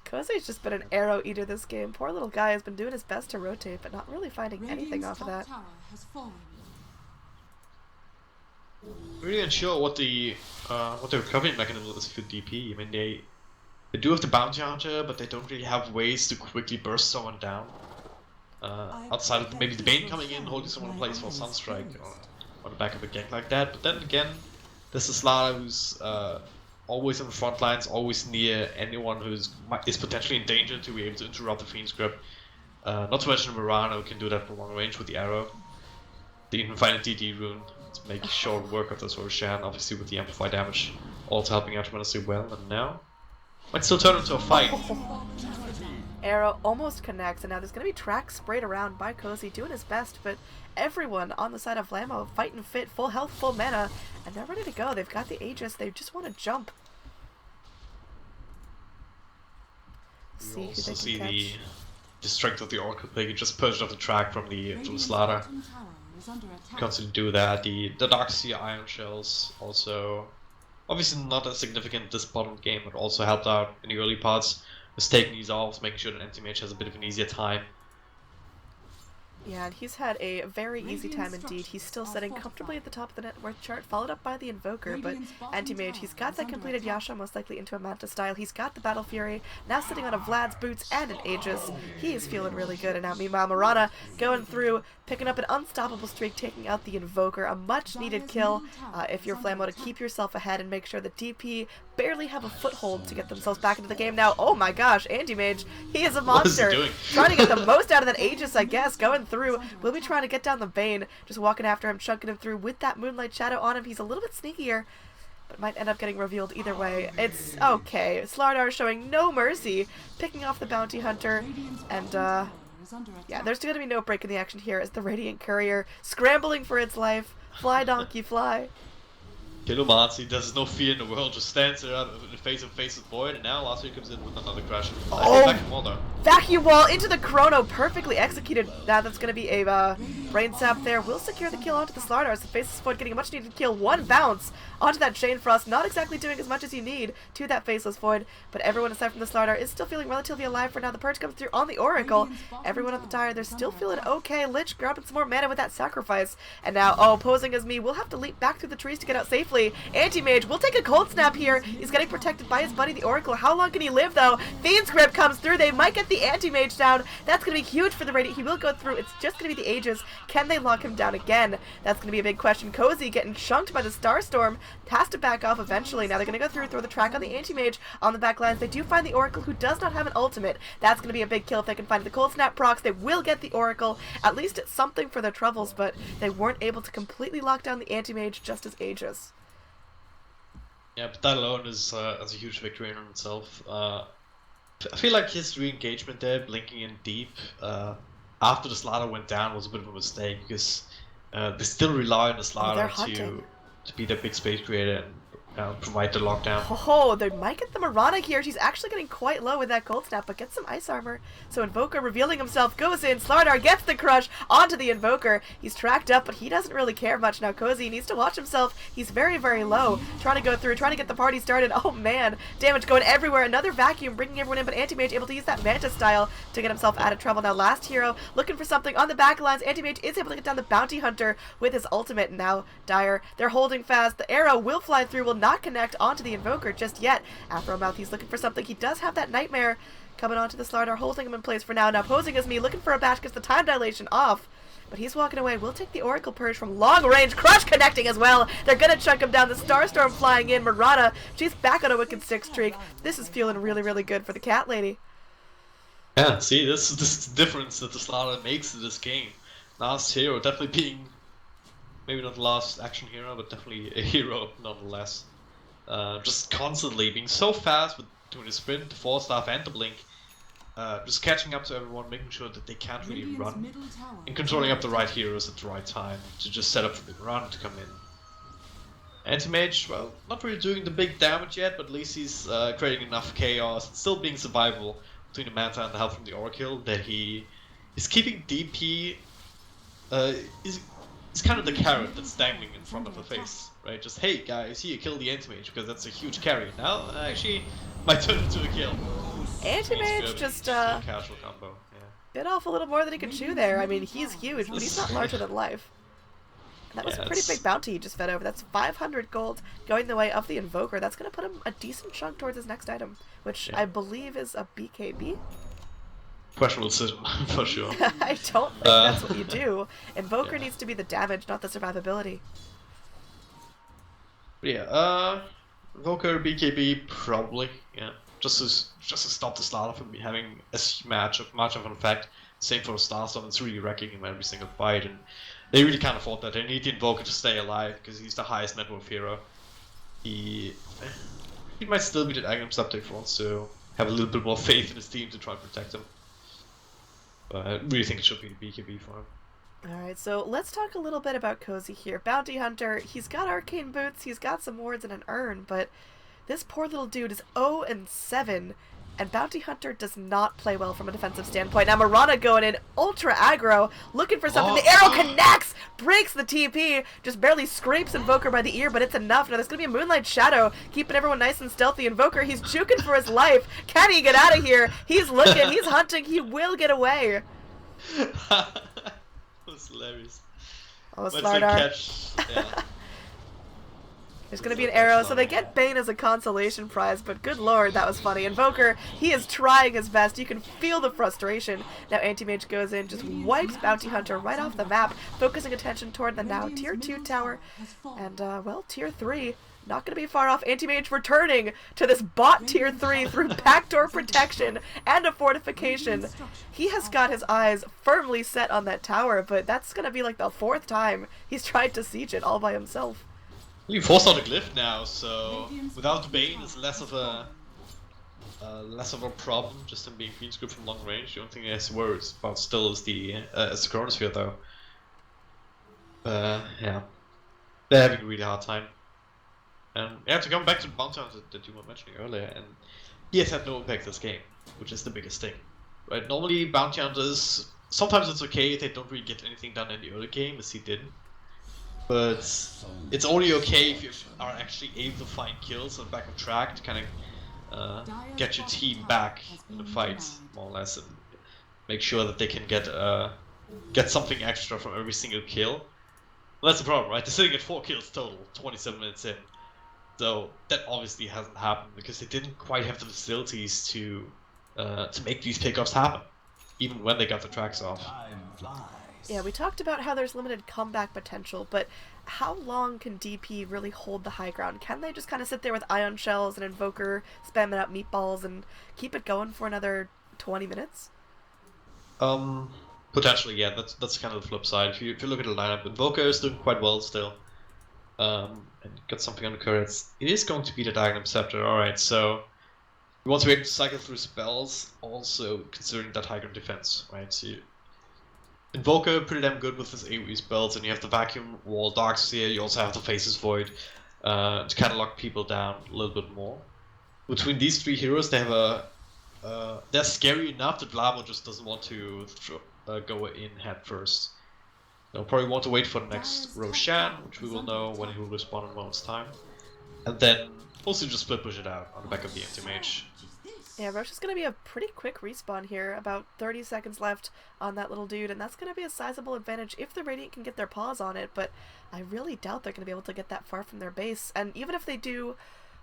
Cozy's just been an arrow eater this game. Poor little guy has been doing his best to rotate, but not really finding anything off of that. Really unsure what the recovery mechanism is for DP. I mean, they do have the bounty hunter, but they don't really have ways to quickly burst someone down. Outside of maybe the Bane coming in, holding someone in place for Sunstrike, or on the back of a gank like that. But then again, there's a Slardar who's always on the front lines, always near anyone who is potentially in danger to be able to interrupt the Fiend's Grip. Not to mention Mirana, who can do that from long range with the arrow. They even find a DD rune to make short work of this Roshan, obviously with the amplify damage also helping out tremendously well. And now might still turn into a fight. Arrow almost connects, and now there's going to be tracks sprayed around by Cozy, doing his best, but everyone on the side of VLAMO fighting fit, full health, full mana, and they're ready to go. They've got the Aegis, they just want to jump. You also see the strength of the Oracle Plague. You just purged off the track from the Slardar. Constantly do that. The Darkseer Iron Shells also, obviously not as significant this bottom of the game, but also helped out in the early parts. Just taking these off, making sure that Anti-Mage has a bit of an easier time. Yeah, and he's had a very easy time indeed. He's still sitting comfortably at the top of the net worth chart, followed up by the Invoker, but Anti-Mage, he's got that completed Yasha, most likely into a Manta style. He's got the Battle Fury, now sitting on a Vlad's boots and an Aegis. He is feeling really good, and now meanwhile Mirana going through, picking up an unstoppable streak, taking out the Invoker, a much needed kill if you're VLAMO, to keep yourself ahead and make sure the DP barely have a foothold to get themselves back into the game now. Oh my gosh, Anti-Mage, he is a monster. Trying to get the most out of that Aegis, I guess, going through. We'll be trying to get down the Bane, just walking after him, chunking him through with that Moonlight Shadow on him. He's a little bit sneakier, but might end up getting revealed either way. It's okay. Slardar showing no mercy, picking off the Bounty Hunter, and yeah, there's going to be no break in the action here as the Radiant Courier scrambling for its life. Fly, donkey, fly. Kilomancy, there's no fear in the world, just stands there in the face with Void, and now last year comes in with another crash. Vacuum wall though. Vacuum wall into the chrono, perfectly executed. Now that's going to be a brain sap there. Will secure the kill onto the Slardar. So Faceless Void getting a much needed kill. One bounce onto that Chain Frost. Not exactly doing as much as you need to that Faceless Void, but everyone aside from the Slardar is still feeling relatively alive for now. The Purge comes through on the Oracle. Everyone at the tire, they're still feeling okay. Lich grabbing some more mana with that sacrifice. And now, posing as me, will have to leap back through the trees to get out safely. Anti-Mage will take a cold snap here. He's getting protected by his buddy, the Oracle. How long can he live, though? Fiend's Grip comes through. They might get the Anti-Mage down. That's going to be huge for the Radiant. He will go through. It's just going to be the Aegis. Can they lock him down again? That's going to be a big question. Cozy getting chunked by the Starstorm. Has to back off eventually. Now they're going to go through, throw the track on the Anti-Mage on the back lines. They do find the Oracle, who does not have an ultimate. That's going to be a big kill if they can find the Cold Snap procs. They will get the Oracle. At least it's something for their troubles, but they weren't able to completely lock down the Anti-Mage just as Aegis. Yeah, but that alone is a huge victory in itself. I feel like his re-engagement there, blinking in deep, after the Slardar went down was a bit of a mistake, because they still rely on the Slardar to be their big space creator and provide the lockdown. Oh, they might get the Mirana here. She's actually getting quite low with that Cold Snap, but gets some Ice Armor. So Invoker revealing himself, goes in, Slardar gets the crush onto the Invoker. He's tracked up, but he doesn't really care much now. Cozy needs to watch himself. He's very, very low. Trying to go through, trying to get the party started. Oh man, damage going everywhere. Another Vacuum bringing everyone in, but Anti-Mage able to use that Manta style to get himself out of trouble. Now last hero looking for something on the back lines. Anti-Mage is able to get down the Bounty Hunter with his ultimate. Now Dire, they're holding fast. The arrow will fly through, will not connect onto the Invoker just yet. Afromouth, he's looking for something. He does have that Nightmare coming onto the Slardar, holding him in place for now. Now posing as me, looking for a bash, gets the time dilation off. But he's walking away. We'll take the Oracle Purge from long range. Crush connecting as well. They're gonna chunk him down. The Starstorm flying in. Mirana, she's back on a Wicked Six streak. This is feeling really, really good for the Cat Lady. Yeah, see, this is the difference that the Slardar makes in this game. Last hero definitely being, maybe not the last action hero, but definitely a hero nonetheless. Just constantly being so fast with doing the sprint, the 4-staff and the blink, just catching up to everyone, making sure that they can't really run, and controlling up the right heroes at the right time to just set up for the run to come in. Anti-Mage, well, not really doing the big damage yet, but at least he's creating enough chaos, and still being survivable between the Manta and the help from the Oracle, that he is keeping DP, is kind of the carrot that's dangling in front of the face. Right, just hey guys, here, kill the Anti-Mage because that's a huge carry. Now, actually, might turn into a kill. Anti-Mage just casual combo. Yeah. bit off a little more than he could chew there. I mean, he's huge, but he's not larger than life. And that was a pretty big bounty he just fed over. That's 500 gold going the way of the Invoker. That's going to put him a decent chunk towards his next item, which I believe is a BKB. Questionable decision, for sure. I don't think that's what you do. Invoker needs to be the damage, not the survivability. Yeah, Invoker, BKB, probably, yeah. Just to stop the Slardar from having as much of an effect. Same for Starstorm, it's really wrecking him every single fight, and they really can't afford that. They need the Invoker to stay alive, because he's the highest net worth hero. He might still be the Agnum Subject if he wants to have a little bit more faith in his team to try and protect him. But I really think it should be the BKB for him. Alright, so let's talk a little bit about Cozy here. Bounty Hunter, he's got arcane boots, he's got some wards and an urn, but this poor little dude is 0-7, and Bounty Hunter does not play well from a defensive standpoint. Now Mirana going in, ultra aggro, looking for something. The arrow connects, breaks the TP, just barely scrapes Invoker by the ear, but it's enough. Now there's going to be a Moonlight Shadow, keeping everyone nice and stealthy. Invoker, he's juking for his life. Can he get out of here? He's looking, he's hunting, he will get away. That's hilarious. Oh, Slardar. Yeah. There's going to be an arrow, so they get Bane as a consolation prize, but good lord, that was funny. Invoker, he is trying his best. You can feel the frustration. Now Anti-Mage goes in, just wipes Bounty Hunter right off the map, focusing attention toward the now Tier 2 tower. And, well, Tier 3, not going to be far off. Anti-Mage returning to this bot Tier 3 through backdoor protection and a fortification. He has got his eyes firmly set on that tower, but that's going to be like the 4th time he's tried to siege it all by himself. You forced out a glyph now, so without the Bane, it's less of a problem. Just him being green script from long range. The only thing he has worries about still is the Chronosphere, though. Yeah, they're having a really hard time. And yeah, to come back to the Bounty Hunter that you were mentioning earlier, and he has had no impact this game, which is the biggest thing. Right? Normally, Bounty Hunters, sometimes it's okay if they don't really get anything done in the early game, as he didn't. But it's only okay if you are actually able to find kills and back on track to kind of get your team back in the fight, more or less, and make sure that they can get something extra from every single kill. Well, that's the problem, right? They're sitting at 4 kills total, 27 minutes in. So that obviously hasn't happened because they didn't quite have the facilities to make these pickoffs happen, even when they got the tracks off. Yeah, we talked about how there's limited comeback potential, but how long can DP really hold the high ground? Can they just kind of sit there with ion shells and invoker, spamming out meatballs, and keep it going for another 20 minutes? Potentially, yeah. That's kind of the flip side. If you look at the lineup, invoker is doing quite well still. And got something on the cards. It is going to be the Diagonal Scepter. All right, so you want to be able to cycle through spells, also considering that high ground defense, right? So Invoker pretty damn good with his AoE spells, and you have the Vacuum Wall, Darkseer. You also have the Faces Void to kind of lock people down a little bit more. Between these 3 heroes, they have they're scary enough that VLAMO just doesn't want to go in head first. They'll probably want to wait for the next Roshan, which we will know when he will respawn in a moment's time. And then also just split push it out on the back of the Anti-Mage. Yeah, Roche is going to be a pretty quick respawn here, about 30 seconds left on that little dude, and that's going to be a sizable advantage if the Radiant can get their paws on it, but I really doubt they're going to be able to get that far from their base, and even if they do,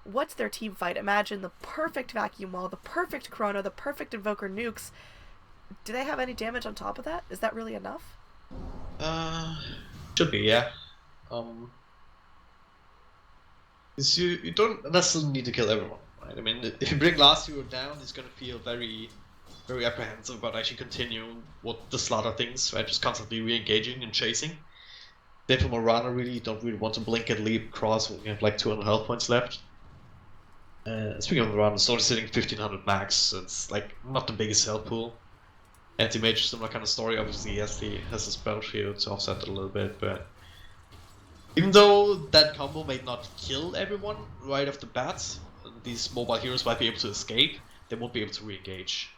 what's their team fight? Imagine the perfect Vacuum Wall, the perfect Chrono, the perfect Invoker nukes. Do they have any damage on top of that? Is that really enough? Should be, yeah. You don't necessarily need to kill everyone. Right? I mean, if you bring last hero down, he's gonna feel very, very apprehensive about actually continuing what the slaughter things, right? Just constantly re-engaging and chasing. Then for Morana, really, you don't really want to blink and leap across when you have like 200 health points left. Speaking of Morana, it's already sitting 1500 max, so it's like not the biggest health pool. Anti-Mage, similar kind of story. Obviously, he has the spell shield to offset it a little bit, but even though that combo may not kill everyone right off the bat, these mobile heroes might be able to escape. They won't be able to re-engage.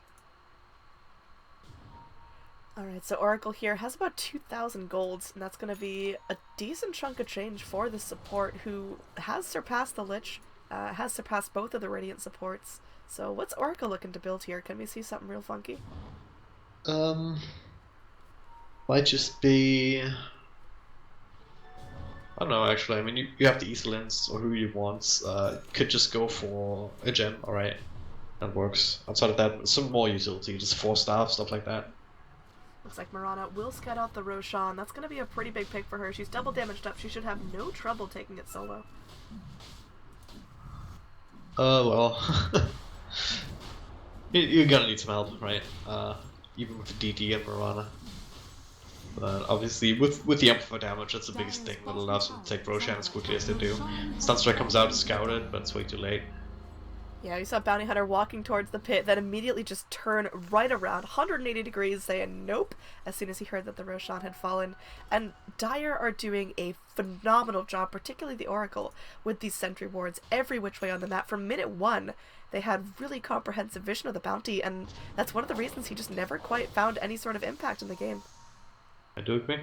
Alright, so Oracle here has about 2,000 golds, and that's going to be a decent chunk of change for the support who has surpassed the Lich, has surpassed both of the Radiant supports. So what's Oracle looking to build here? Can we see something real funky? Might just be... I don't know, actually. I mean, you have the Eastlands or who you want. Could just go for a gem, alright. That works. Outside of that, some more utility, just 4 staff, stuff like that. Looks like Morana will scout out the Roshan. That's going to be a pretty big pick for her. She's double damaged up. She should have no trouble taking it solo. Well... You're gonna need some help, right? Even with the DD and Morana. But obviously, with the amplified damage, that's the biggest thing that allows them to take Roshan as quickly as they do. Sunstrike comes out to scout it, but it's way too late. Yeah, you saw Bounty Hunter walking towards the pit, then immediately just turn right around, 180 degrees, saying nope, as soon as he heard that the Roshan had fallen. And Dire are doing a phenomenal job, particularly the Oracle, with these sentry wards every which way on the map. From minute 1, they had really comprehensive vision of the Bounty, and that's one of the reasons he just never quite found any sort of impact in the game. I do agree.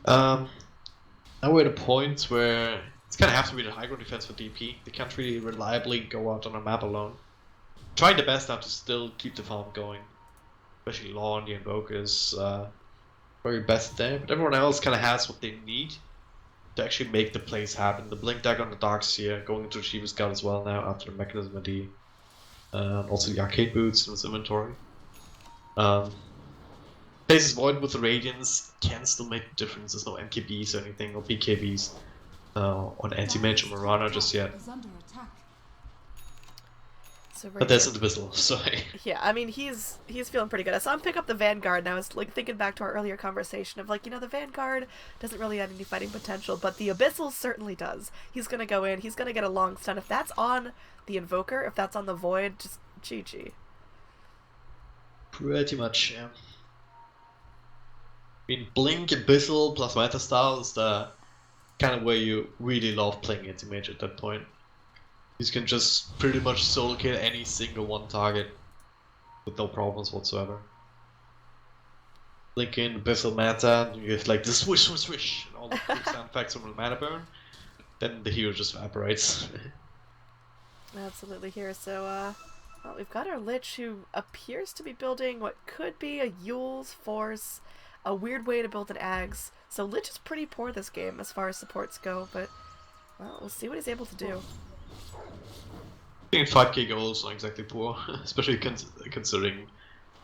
Now we're at a point where it's gonna have to be the high ground defense for DP. They can't really reliably go out on a map alone. Trying the best now to still keep the farm going. Especially Law and the Invokers, very best there, but everyone else kinda has what they need to actually make the plays happen. The Blink Dagger on the Darkseer, going into Shiva Scout as well now after the Mechanism AD. Also the Arcade Boots in his inventory. Faces Void with the Radiance can still make a difference. There's no MKBs or anything, or BKBs on Anti-Mage or Morana just yet. So but there's an Abyssal, so... Yeah, I mean, he's feeling pretty good. I saw him pick up the Vanguard, and I was like thinking back to our earlier conversation of like, you know, the Vanguard doesn't really have any fighting potential, but the Abyssal certainly does. He's gonna go in, he's gonna get a long stun. If that's on the Invoker, if that's on the Void, just GG. Pretty much, yeah. I mean, Blink, Abyssal plus Meta Style is the kind of where you really love playing anti-mage at that point. You can just pretty much solo kill any single one target with no problems whatsoever. Link in Abyssal Meta, and you have like the swish, swish, swish, and all the quick sound effects from the mana burn. Then the hero just evaporates. Absolutely here. So, well, we've got our Lich who appears to be building what could be a Yule's Force, a weird way to build an Ags. So Lich is pretty poor this game as far as supports go, but, well, we'll see what he's able to do. I think 5k gold is not exactly poor, especially considering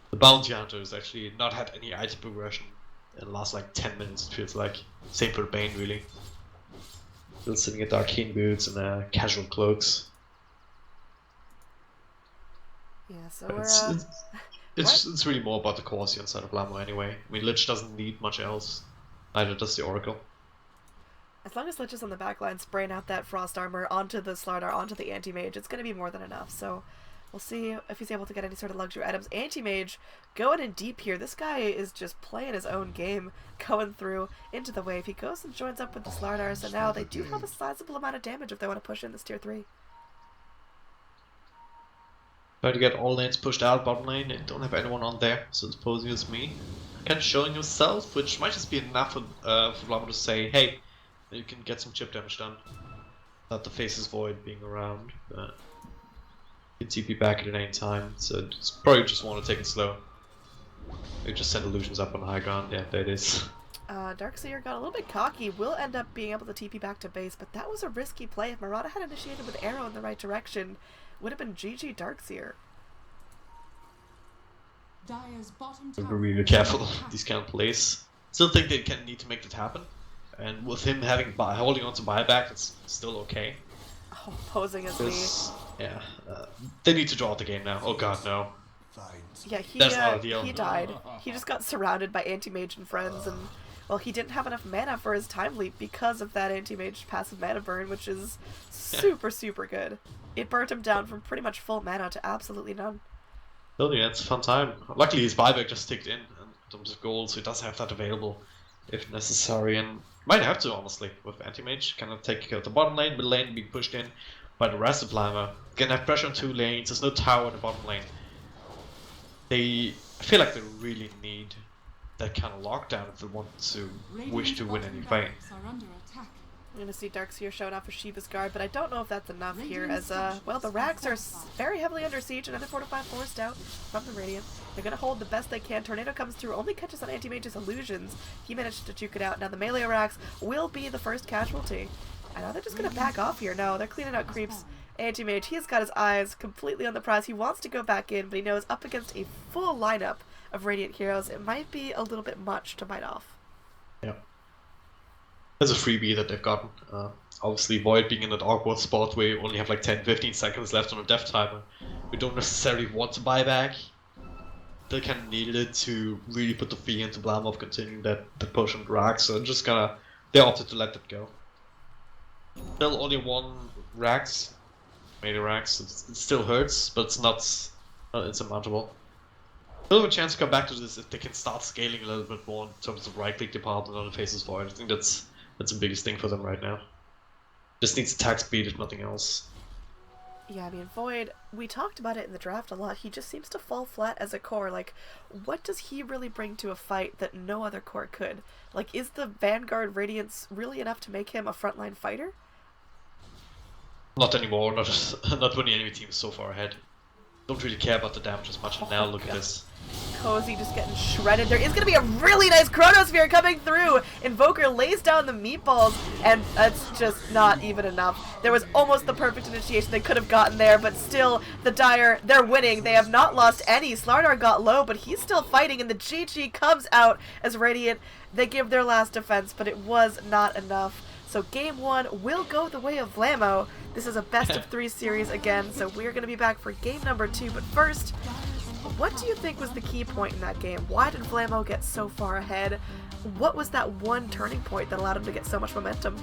the Bounty Hunter has actually not had any item progression in the last like 10 minutes, it feels like. Same for the Bane, really. Still sitting at Arcane Boots and casual cloaks. Yeah, so it's really more about the Corsi inside of VLAMO anyway. I mean, Lich doesn't need much else. Neither does the Oracle. As long as Lich is on the backline spraying out that Frost Armor onto the Slardar, onto the Anti-Mage, it's going to be more than enough. So we'll see if he's able to get any sort of luxury items. Anti-Mage going in deep here. This guy is just playing his own game, going through into the wave. He goes and joins up with the Slardar, so now they do have a sizable amount of damage if they want to push in this tier 3. Try to get all lanes pushed out bottom lane. They don't have anyone on there, so it's posing as me. Kind of showing himself, which might just be enough for VLAMO to say, hey, you can get some chip damage done. Not the Faces Void being around, but you can TP back at any time, so it's probably just want to take it slow. Maybe just send illusions up on high ground. Yeah, there it is. Darkseer got a little bit cocky, will end up being able to TP back to base, but that was a risky play. If Murata had initiated with Arrow in the right direction, would have been GG Darkseer. Be really careful these kind of plays. Still think they can need to make that happen, and with him having holding on to buyback, it's still okay. Oh, posing as me. Yeah, they need to draw out the game now. Oh god, no. Yeah, he died. He just got surrounded by Anti-Mage and friends, and well, he didn't have enough mana for his time leap because of that Anti-Mage passive mana burn, which is super, super good. It burnt him down from pretty much full mana to absolutely none. Oh yeah, it's a fun time. Luckily his buyback just ticked in terms of gold, so he does have that available if necessary, and might have to, honestly, with Anti-Mage. Kind of take care of the bottom lane, middle lane being pushed in by the rest of VLAMO. Gonna have pressure on 2 lanes, there's no tower in the bottom lane. I feel like they really need that kind of lockdown if they want to wish to win any fight. I'm going to see Darkseer showing off for Shiva's Guard, but I don't know if that's enough here, as, well, the Rags are very heavily under siege, and another fortified forced out from the Radiant. They're going to hold the best they can. Tornado comes through, only catches on Anti-Mage's illusions. He managed to juke it out. Now the melee Rags will be the first casualty. I know they're just going to back off here. No, they're cleaning out creeps. Anti-Mage, he's got his eyes completely on the prize. He wants to go back in, but he knows up against a full lineup of Radiant heroes, it might be a little bit much to bite off. Yeah. There's a freebie that they've gotten. Obviously, Void being in that awkward spot where you only have like 10-15 seconds left on a death timer. We don't necessarily want to buy back. They kind of needed it to really put the fee into VLAMO of continuing that push on Rags, so they opted to let it go. Still only 1 Rags. Melee Rags. It still hurts, but it's not insurmountable. Still have a chance to come back to this if they can start scaling a little bit more in terms of right-click department on the Faces Void. I think that's the biggest thing for them right now. Just needs attack speed if nothing else. Yeah, I mean, Void, we talked about it in the draft a lot. He just seems to fall flat as a core. Like, what does he really bring to a fight that no other core could? Like, is the Vanguard Radiance really enough to make him a frontline fighter? Not anymore, not when the enemy team is so far ahead. Don't really care about the damage as much, and now look at this. Cozy just getting shredded. There is going to be a really nice Chronosphere coming through. Invoker lays down the meatballs, and that's just not even enough. There was almost the perfect initiation they could have gotten there, but still, the Dire, they're winning. They have not lost any. Slardar got low, but he's still fighting, and the GG comes out as Radiant. They give their last defense, but it was not enough. So game 1 will go the way of VLAMO. This is a best of 3 series again, so we're going to be back for game number 2. But first, what do you think was the key point in that game? Why did VLAMO get so far ahead? What was that one turning point that allowed them to get so much momentum?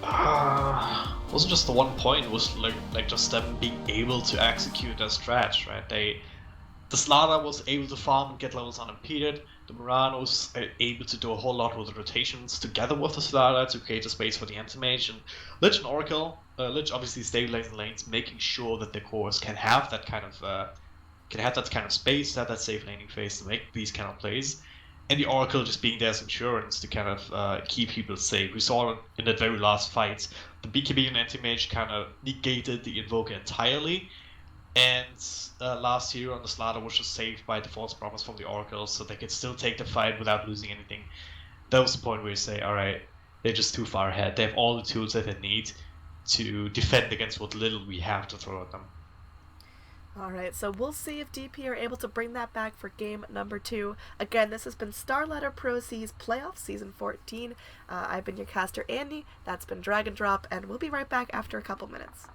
Wasn't just the one point, it was like just them being able to execute their strat, right? The Slardar was able to farm and get levels unimpeded. The Muranos are able to do a whole lot with the rotations together with the Slardar to create a space for the Anti-Mage. And Lich and Oracle, Lich obviously stabilizing lanes, making sure that their cores can have that kind of space, have that safe laning phase to make these kind of plays. And the Oracle just being there as insurance to kind of keep people safe. We saw in that very last fight, the BKB and Anti-Mage kind of negated the Invoker entirely. And last year on the Slaughter was just saved by the false promise from the Oracle, so they could still take the fight without losing anything. That was the point where you say, alright, they're just too far ahead. They have all the tools that they need to defend against what little we have to throw at them. Alright, so we'll see if DP are able to bring that back for game number 2. Again, this has been Starladder Pro C's Playoff Season 14. I've been your caster, Andy. That's been Drag and Drop, and we'll be right back after a couple minutes.